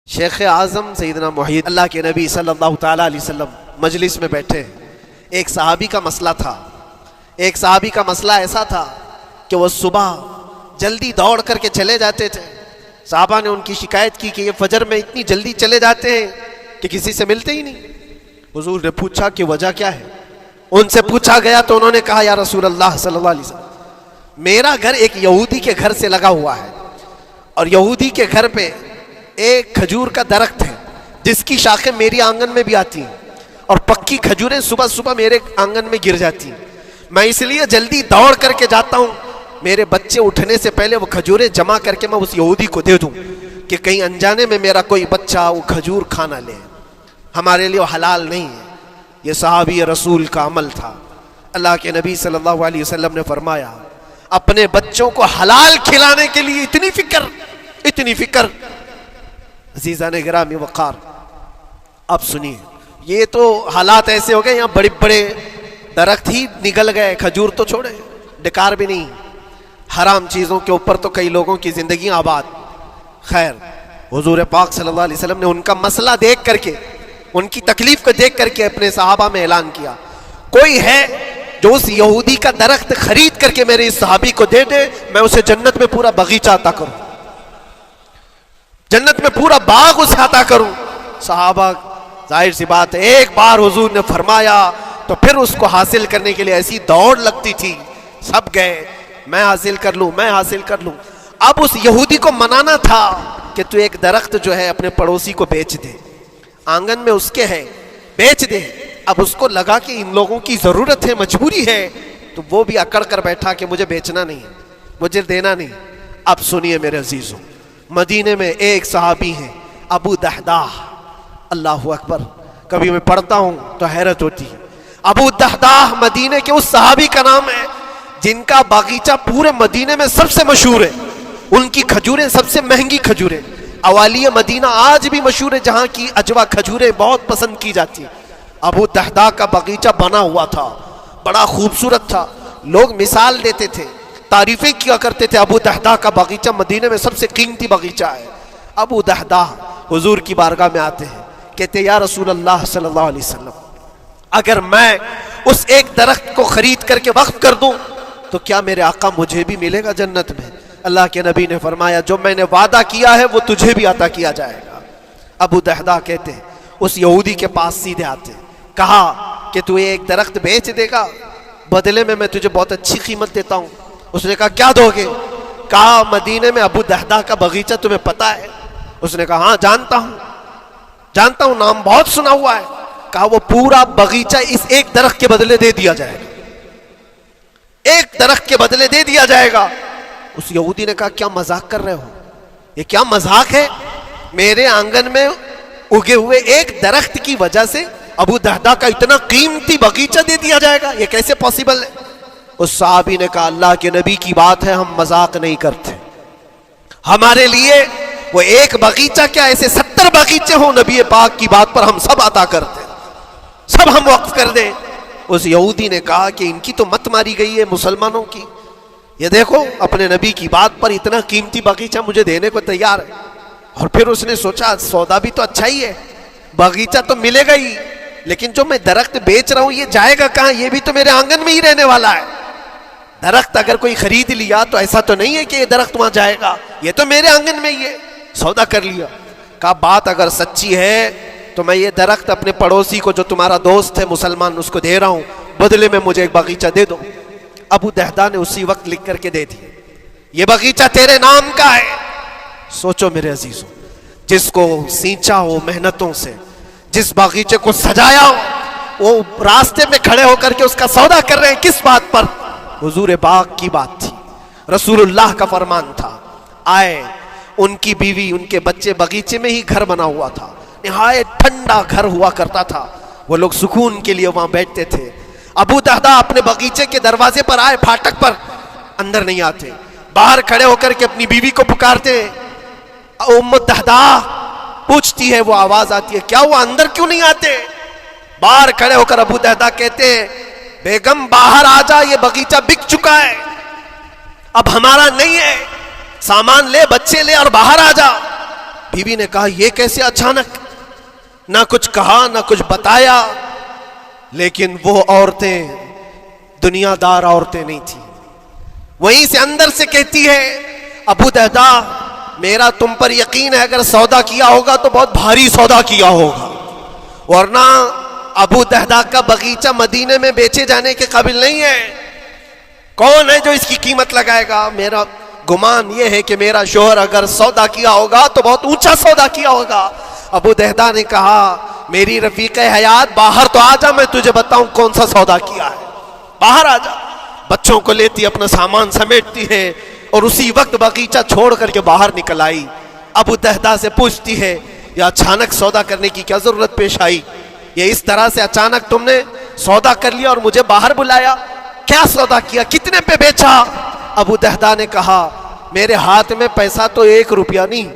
شیخ اعظم سیدنا محی اللہ کے نبی صلی اللہ تعالیٰ علیہ وسلم مجلس میں بیٹھے، ایک صحابی کا مسئلہ تھا۔ ایک صحابی کا مسئلہ ایسا تھا کہ وہ صبح جلدی دوڑ کر کے چلے جاتے تھے۔ صحابہ نے ان کی شکایت کی کہ یہ فجر میں اتنی جلدی چلے جاتے ہیں کہ کسی سے ملتے ہی نہیں۔ حضور نے پوچھا کہ وجہ کیا ہے؟ ان سے پوچھا گیا تو انہوں نے کہا یا رسول اللہ صلی اللہ علیہ وسلم، میرا گھر ایک یہودی کے گھر سے لگا ہوا ہے، اور یہودی کے گھر پہ ایک کھجور کا درخت ہے جس کی شاخیں میری آنگن میں بھی آتی ہیں، اور پکی کھجوریں صبح صبح میرے آنگن میں گر جاتی ہیں۔ میں اس لیے جلدی دوڑ کر کے جاتا ہوں، میرے بچے اٹھنے سے پہلے وہ کھجوریں جمع کر کے میں اس یہودی کو دے دوں کہ کہیں انجانے میں میرا کوئی بچہ وہ کھجور کھانا لے۔ ہمارے لیے وہ حلال نہیں ہے۔ یہ صحابی رسول کا عمل تھا۔ اللہ کے نبی صلی اللہ علیہ وسلم نے فرمایا اپنے بچوں کو حلال کھلانے کے لیے اتنی فکر۔ عزیزان گرامی وقار، اب سنیے، یہ تو حالات ایسے ہو گئے، یہاں بڑے بڑے درخت ہی نگل گئے، کھجور تو چھوڑے، ڈکار بھی نہیں۔ حرام چیزوں کے اوپر تو کئی لوگوں کی زندگی آباد۔ خیر، حضور پاک صلی اللہ علیہ وسلم نے ان کا مسئلہ دیکھ کر کے، ان کی تکلیف کو دیکھ کر کے اپنے صحابہ میں اعلان کیا، کوئی ہے جو اس یہودی کا درخت خرید کر کے میرے اس صحابی کو دے دے، میں اسے جنت میں پورا باغیچہ عطا کروں، جنت میں پورا باغ اسے عطا کروں۔ صحابہ، ظاہر سی بات ہے، ایک بار حضور نے فرمایا تو پھر اس کو حاصل کرنے کے لیے ایسی دوڑ لگتی تھی، سب گئے، میں حاصل کر لوں۔ اب اس یہودی کو منانا تھا کہ تو ایک درخت جو ہے اپنے پڑوسی کو بیچ دے، آنگن میں اس کے ہے، بیچ دے۔ اب اس کو لگا کہ ان لوگوں کی ضرورت ہے، مجبوری ہے، تو وہ بھی اکڑ کر بیٹھا کہ مجھے بیچنا نہیں، مجھے دینا نہیں۔ اب سنیے میرے عزیزوں، مدینے میں ایک صحابی ہیں ابو دحداح، اللہ اکبر، کبھی میں پڑھتا ہوں تو حیرت ہوتی ہے۔ ابو دحداح مدینے کے اس صحابی کا نام ہے جن کا باغیچہ پورے مدینے میں سب سے مشہور ہے، ان کی کھجوریں سب سے مہنگی کھجوریں، اوالی مدینہ آج بھی مشہور ہے، جہاں کی اجوا کھجوریں بہت پسند کی جاتی ہیں۔ ابو دحداح کا باغیچہ بنا ہوا تھا، بڑا خوبصورت تھا، لوگ مثال دیتے تھے، تعریفیں کیا کرتے تھے، ابو دحداح کا باغیچہ مدینے میں سب سے قیمتی باغیچہ ہے۔ ابو دحداح حضور کی بارگاہ میں آتے ہیں، کہتے یا رسول اللہ صلی اللہ علیہ وسلم، اگر میں اس ایک درخت کو خرید کر کے وقف کر دوں تو کیا میرے آقا مجھے بھی ملے گا جنت میں؟ اللہ کے نبی نے فرمایا جو میں نے وعدہ کیا ہے وہ تجھے بھی عطا کیا جائے گا۔ ابو دحداح کہتے ہیں اس یہودی کے پاس سیدھے آتے، کہا کہ تو ایک درخت بیچ دے گا، بدلے میں تجھے بہت اچھی قیمت دیتا ہوں۔ اس نے کہا کیا دو گے؟ کہا مدینے میں ابو دحداح کا باغیچہ تمہیں پتہ ہے؟ اس نے کہا ہاں جانتا ہوں، نام بہت سنا ہوا ہے۔ کہا وہ پورا باغیچہ اس ایک درخت کے بدلے دے دیا جائے گا، ایک درخت کے بدلے دے دیا جائے گا۔ اس یہودی نے کہا کیا مذاق کر رہے ہو؟ یہ کیا مذاق ہے؟ میرے آنگن میں اگے ہوئے ایک درخت کی وجہ سے ابو دحداح کا اتنا قیمتی باغیچہ دے دیا جائے گا، یہ کیسے پاسبل ہے؟ اس صحابی نے کہا اللہ کے نبی کی بات ہے، ہم مذاق نہیں کرتے، ہمارے لیے وہ ایک باغیچہ کیا ایسے 70 باغیچے ہوں، نبی پاک کی بات پر ہم سب عطا کرتے، سب ہم وقف کر دیں۔ اس یہودی نے کہا کہ ان کی تو مت ماری گئی ہے مسلمانوں کی، یہ دیکھو اپنے نبی کی بات پر اتنا قیمتی باغیچہ مجھے دینے کو تیار ہے۔ اور پھر اس نے سوچا سودا بھی تو اچھا ہی ہے، باغیچہ تو ملے گا ہی، لیکن جو میں درخت بیچ رہا ہوں یہ جائے گا کہاں؟ یہ بھی تو میرے آنگن میں ہی رہنے والا ہے۔ درخت اگر کوئی خرید لیا تو ایسا تو نہیں ہے کہ یہ درخت وہاں جائے گا، یہ تو میرے آنگن میں ہی ہے۔ سودا کر لیا۔ کہا بات اگر سچی ہے تو میں یہ درخت اپنے پڑوسی کو جو تمہارا دوست ہے مسلمان اس کو دے رہا ہوں، بدلے میں مجھے ایک باغیچہ دے دو۔ ابو دحداح نے اسی وقت لکھ کر کے دے دیا، یہ باغیچہ تیرے نام کا ہے۔ سوچو میرے عزیزوں، جس کو سینچا ہو محنتوں سے، جس باغیچے کو سجایا ہو، وہ راستے میں کھڑے ہو کر کے اس کا سودا کر رہے ہیں، کس بات پر؟ حضور باغ کی بات تھی، رسول اللہ کا فرمان تھا۔ آئے، ان کی بیوی ان کے بچے، باغیچے میں ہی گھر بنا ہوا تھا، نہایت ٹھنڈا گھر ہوا کرتا تھا، وہ لوگ سکون کے لیے وہاں بیٹھتے تھے۔ ابو دحداح اپنے باغیچے کے دروازے پر آئے، پھاٹک پر، اندر نہیں آتے، باہر کھڑے ہو کر کے اپنی بیوی کو پکارتے، ام دحداح پوچھتی ہے، وہ آواز آتی ہے کیا ہوا اندر کیوں نہیں آتے؟ باہر کھڑے ہو کر ابو دحداح کہتے ہیں بیگم باہر آ جا، یہ باغیچہ بک چکا ہے، اب ہمارا نہیں ہے، سامان لے، بچے لے اور باہر آ جا۔ بیوی نے کہا یہ کیسے اچانک؟ نہ کچھ کہا نہ کچھ بتایا، لیکن وہ عورتیں دنیا دار عورتیں نہیں تھیں. وہیں سے اندر سے کہتی ہے ابو دہدا میرا تم پر یقین ہے اگر سودا کیا ہوگا تو بہت بھاری سودا کیا ہوگا، ورنہ ابو دہدا کا باغیچہ مدینے میں بیچے جانے کے قابل نہیں ہے. کون ہے جو اس کی قیمت لگائے گا؟ میرا گمان یہ ہے کہ میرا شوہر اگر سودا کیا ہوگا تو بہت اونچا سودا کیا ہوگا. ابو دہدا نے کہا میری رفیق حیات باہر تو آ جا، میں تجھے بتاؤں کون سا سودا کیا ہے. باہر آ جا. بچوں کو لیتی اپنا سامان سمیٹتی ہے اور اسی وقت باغیچہ چھوڑ کر کے باہر نکل آئی. ابو دہدا سے پوچھتی ہے یہ اچانک سودا کرنے کی کیا ضرورت پیش آئی؟ یہ اس طرح سے اچانک تم نے سودا کر لیا اور مجھے باہر بلایا؟ کیا سودا کیا؟ کتنے پہ بیچا؟ ابو دہدا نے کہا میرے ہاتھ میں پیسہ تو 1 روپیہ نہیں،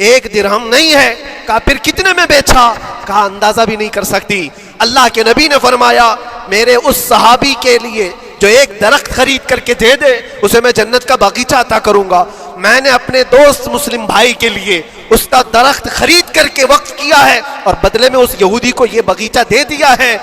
1 درہم نہیں ہے. کہا پھر کتنے میں بیچا؟ کہا اندازہ بھی نہیں کر سکتی. اللہ کے نبی نے فرمایا میرے اس صحابی کے لیے جو ایک درخت خرید کر کے دے دے اسے میں جنت کا باغیچہ عطا کروں گا. میں نے اپنے دوست مسلم بھائی کے لیے اس کا درخت خرید کر کے وقف کیا ہے اور بدلے میں اس یہودی کو یہ باغیچہ دے دیا ہے.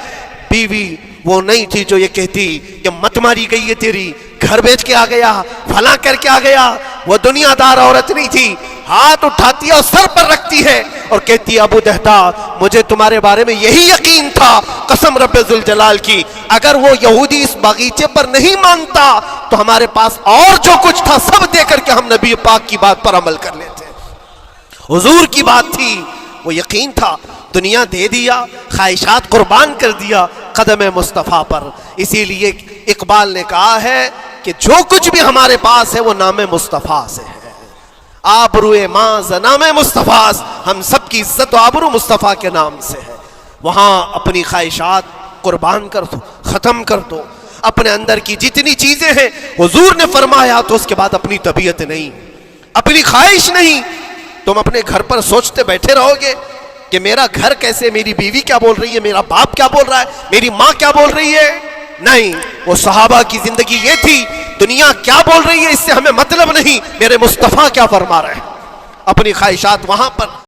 بیوی وہ نہیں تھی جو یہ کہتی کہ مت ماری گئی ہے تیری، گھر بیچ کے آ گیا، فلاں کر کے آ گیا. وہ دنیا دار عورت نہیں تھی. ہاتھ اٹھاتی ہے اور سر پر رکھتی ہے اور کہتی ہے ابو دہدا مجھے تمہارے بارے میں یہی یقین تھا، قسم رب ذوالجلال کی اگر وہ یہودی اس باغیچے پر نہیں مانتا تو ہمارے پاس اور جو کچھ تھا سب دے کر کے ہم نبی پاک کی بات پر عمل کر لیتے. حضور کی بات تھی، وہ یقین تھا، دنیا دے دیا، خواہشات قربان کر دیا قدم مصطفیٰ پر. اسی لیے اقبال نے کہا ہے کہ جو کچھ بھی ہمارے پاس ہے وہ نام مصطفیٰ سے ہے. آبروئے ماز نام مصطفیٰ، ہم سب کی عزت و آبرو مصطفیٰ کے نام سے ہے. وہاں اپنی خواہشات قربان کر دو، ختم کر دو. اپنے اندر کی جتنی چیزیں ہیں حضور نے فرمایا تو اس کے بعد اپنی طبیعت نہیں، اپنی خواہش نہیں. تم اپنے گھر پر سوچتے بیٹھے رہو گے کہ میرا گھر کیسے، میری بیوی کیا بول رہی ہے، میرا باپ کیا بول رہا ہے، میری ماں کیا بول رہی ہے. نہیں، وہ صحابہ کی زندگی یہ تھی دنیا کیا بول رہی ہے اس سے ہمیں مطلب نہیں، میرے مصطفیٰ کیا فرما رہے ہیں. اپنی خواہشات وہاں پر